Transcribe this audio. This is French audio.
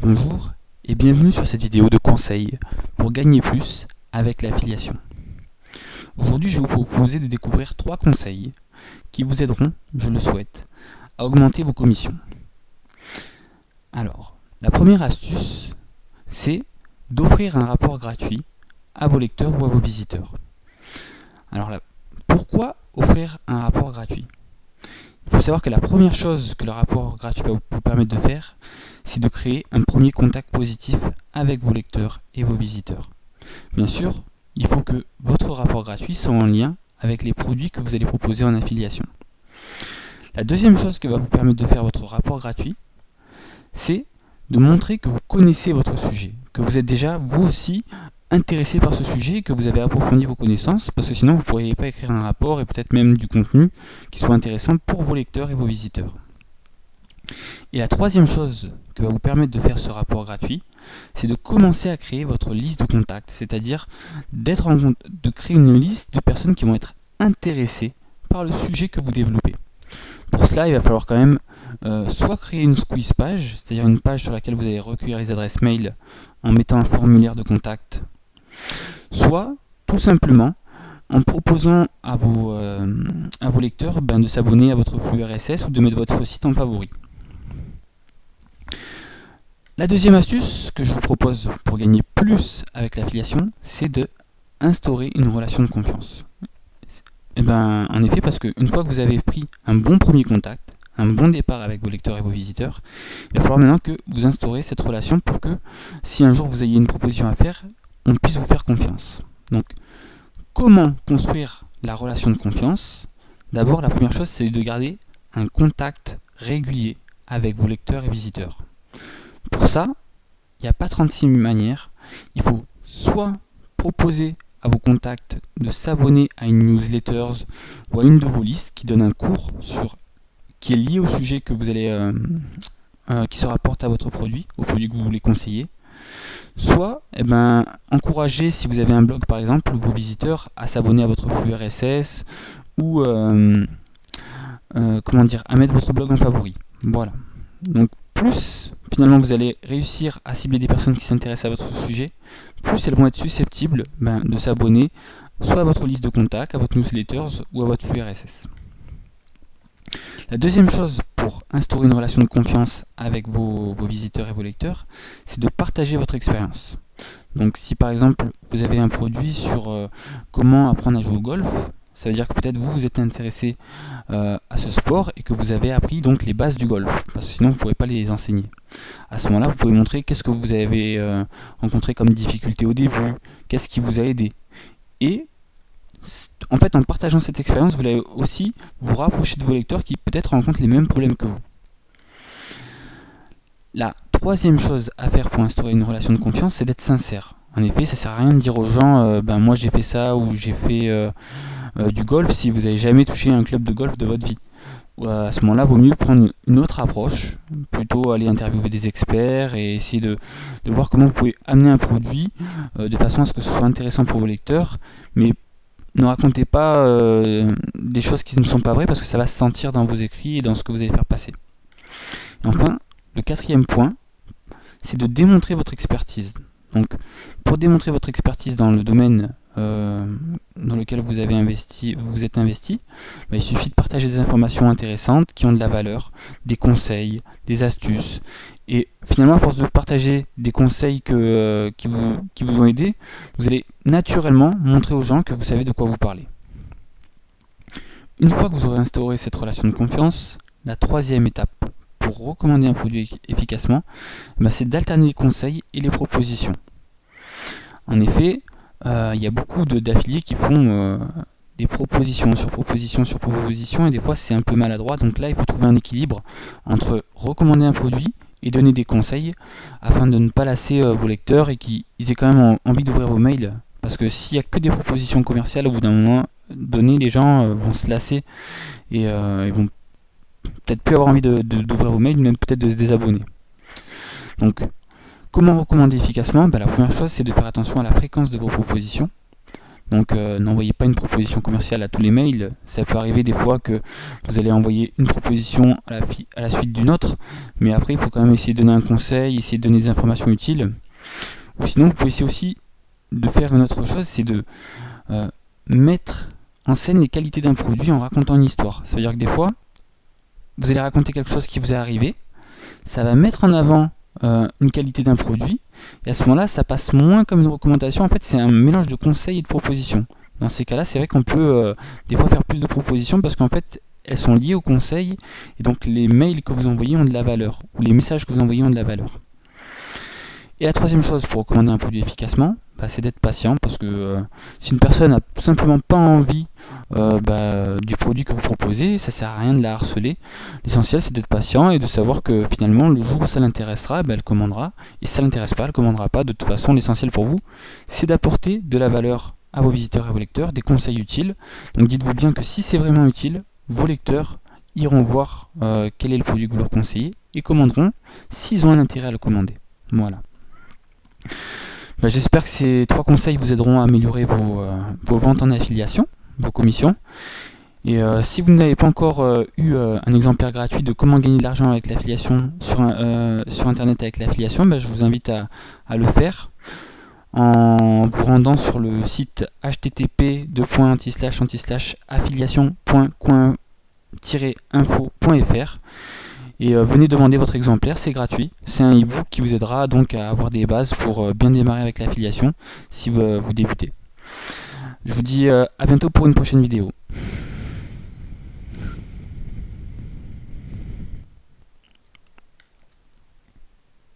Bonjour et bienvenue sur cette vidéo de conseils pour gagner plus avec l'affiliation. Aujourd'hui, je vais vous proposer de découvrir 3 conseils qui vous aideront, je le souhaite, à augmenter vos commissions. Alors, la première astuce, c'est d'offrir un rapport gratuit à vos lecteurs ou à vos visiteurs. Alors là, pourquoi offrir un rapport gratuit ? Il faut savoir que la première chose que le rapport gratuit va vous permettre de faire, c'est de créer un premier contact positif avec vos lecteurs et vos visiteurs. Bien sûr, il faut que votre rapport gratuit soit en lien avec les produits que vous allez proposer en affiliation. La deuxième chose que va vous permettre de faire votre rapport gratuit, c'est de montrer que vous connaissez votre sujet, que vous êtes déjà vous aussi intéressé par ce sujet, que vous avez approfondi vos connaissances, parce que sinon vous ne pourriez pas écrire un rapport et peut-être même du contenu qui soit intéressant pour vos lecteurs et vos visiteurs. Et la troisième chose que va vous permettre de faire ce rapport gratuit, c'est de commencer à créer votre liste de contacts, c'est-à-dire de créer une liste de personnes qui vont être intéressées par le sujet que vous développez. Pour cela, il va falloir quand même soit créer une squeeze page, c'est-à-dire une page sur laquelle vous allez recueillir les adresses mail en mettant un formulaire de contact, soit tout simplement en proposant à vos lecteurs de s'abonner à votre flux RSS ou de mettre votre site en favori. La deuxième astuce que je vous propose pour gagner plus avec l'affiliation, c'est de instaurer une relation de confiance. En effet, parce qu'une fois que vous avez pris un bon premier contact, un bon départ avec vos lecteurs et vos visiteurs, il va falloir maintenant que vous instaurez cette relation pour que, si un jour vous ayez une proposition à faire, on puisse vous faire confiance. Donc, comment construire la relation de confiance ? D'abord, la première chose, c'est de garder un contact régulier avec vos lecteurs et visiteurs. Pour ça, il n'y a pas 36 manières. Il faut soit proposer à vos contacts de s'abonner à une newsletter ou à une de vos listes qui donne un cours qui est lié au sujet que vous allez qui se rapporte à votre produit, au produit que vous voulez conseiller. Soit encourager, si vous avez un blog par exemple, vos visiteurs à s'abonner à votre flux RSS ou à mettre votre blog en favori. Voilà. Donc plus finalement vous allez réussir à cibler des personnes qui s'intéressent à votre sujet, plus elles vont être susceptibles de s'abonner soit à votre liste de contacts, à votre newsletters ou à votre flux RSS. La deuxième chose pour instaurer une relation de confiance avec vos visiteurs et vos lecteurs, c'est de partager votre expérience. Donc si par exemple vous avez un produit sur comment apprendre à jouer au golf, ça veut dire que peut-être vous êtes intéressé à ce sport et que vous avez appris donc les bases du golf, parce que sinon vous ne pourrez pas les enseigner. À ce moment-là, vous pouvez montrer qu'est-ce que vous avez rencontré comme difficulté au début, qu'est-ce qui vous a aidé. Et en fait, en partageant cette expérience, vous allez aussi vous rapprocher de vos lecteurs qui peut-être rencontrent les mêmes problèmes que vous. La troisième chose à faire pour instaurer une relation de confiance, c'est d'être sincère. En effet, ça ne sert à rien de dire aux gens moi j'ai fait ça ou j'ai fait du golf si vous n'avez jamais touché un club de golf de votre vie. À ce moment-là, il vaut mieux prendre une autre approche, plutôt aller interviewer des experts et essayer de voir comment vous pouvez amener un produit de façon à ce que ce soit intéressant pour vos lecteurs, mais ne racontez pas des choses qui ne sont pas vraies parce que ça va se sentir dans vos écrits et dans ce que vous allez faire passer. Et enfin, le quatrième point, c'est de démontrer votre expertise. Donc, pour démontrer votre expertise dans le domaine dans lequel vous êtes investi, il suffit de partager des informations intéressantes qui ont de la valeur, des conseils, des astuces. Et finalement, à force de partager des conseils qui vous ont aidé, vous allez naturellement montrer aux gens que vous savez de quoi vous parlez. Une fois que vous aurez instauré cette relation de confiance, la troisième étape pour recommander un produit efficacement, c'est d'alterner les conseils et les propositions. En effet, il y a beaucoup d'affiliés qui font des propositions sur propositions sur propositions et des fois c'est un peu maladroit. Donc là, il faut trouver un équilibre entre recommander un produit et donner des conseils afin de ne pas lasser vos lecteurs et qu'ils aient quand même envie d'ouvrir vos mails. Parce que s'il n'y a que des propositions commerciales, au bout d'un moment donné, les gens vont se lasser et ils vont peut-être plus avoir envie d'ouvrir vos mails, même peut-être de se désabonner. Donc, comment recommander efficacement ? La première chose, c'est de faire attention à la fréquence de vos propositions. Donc n'envoyez pas une proposition commerciale à tous les mails. Ça peut arriver des fois que vous allez envoyer une proposition à la suite d'une autre, mais après il faut quand même essayer de donner un conseil, essayer de donner des informations utiles. Ou sinon vous pouvez essayer aussi de faire une autre chose, c'est de mettre en scène les qualités d'un produit en racontant une histoire. Ça veut dire que des fois, vous allez raconter quelque chose qui vous est arrivé, ça va mettre en avant une qualité d'un produit, et à ce moment-là, ça passe moins comme une recommandation. En fait, c'est un mélange de conseils et de propositions. Dans ces cas-là, c'est vrai qu'on peut des fois faire plus de propositions parce qu'en fait, elles sont liées aux conseils, et donc les mails que vous envoyez ont de la valeur, ou les messages que vous envoyez ont de la valeur. Et la troisième chose pour recommander un produit efficacement, c'est d'être patient, parce que si une personne n'a tout simplement pas envie du produit que vous proposez, ça sert à rien de la harceler. L'essentiel, c'est d'être patient et de savoir que finalement, le jour où ça l'intéressera, elle commandera, et si ça l'intéresse pas, elle commandera pas. De toute façon, l'essentiel pour vous, c'est d'apporter de la valeur à vos visiteurs et à vos lecteurs, des conseils utiles. Donc dites-vous bien que si c'est vraiment utile, vos lecteurs iront voir quel est le produit que vous leur conseillez et commanderont s'ils ont un intérêt à le commander. Voilà. J'espère que ces 3 conseils vous aideront à améliorer vos ventes en affiliation, vos commissions. Et si vous n'avez pas encore eu un exemplaire gratuit de comment gagner de l'argent avec l'affiliation sur Internet avec l'affiliation, je vous invite à le faire en vous rendant sur le site http://affiliation.coin-info.fr et venez demander votre exemplaire, c'est gratuit, c'est un e-book qui vous aidera donc à avoir des bases pour bien démarrer avec l'affiliation si vous débutez. Je vous dis à bientôt pour une prochaine vidéo.